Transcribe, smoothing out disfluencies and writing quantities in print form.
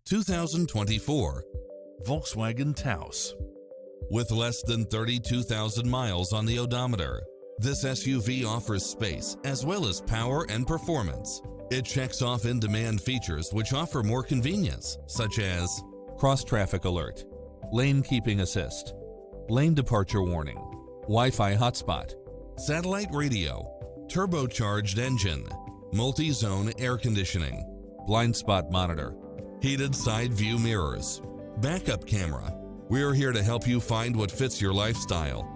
2024 Volkswagen Taos. With less than 32,000 miles on the odometer, this SUV offers space as well as power and performance. It checks off in-demand features which offer more convenience, such as cross-traffic alert, lane keeping assist, lane departure warning, Wi-Fi hotspot, satellite radio, turbocharged engine, multi-zone air conditioning, blind spot monitor, heated side view mirrors, backup camera. We're here to help you find what fits your lifestyle.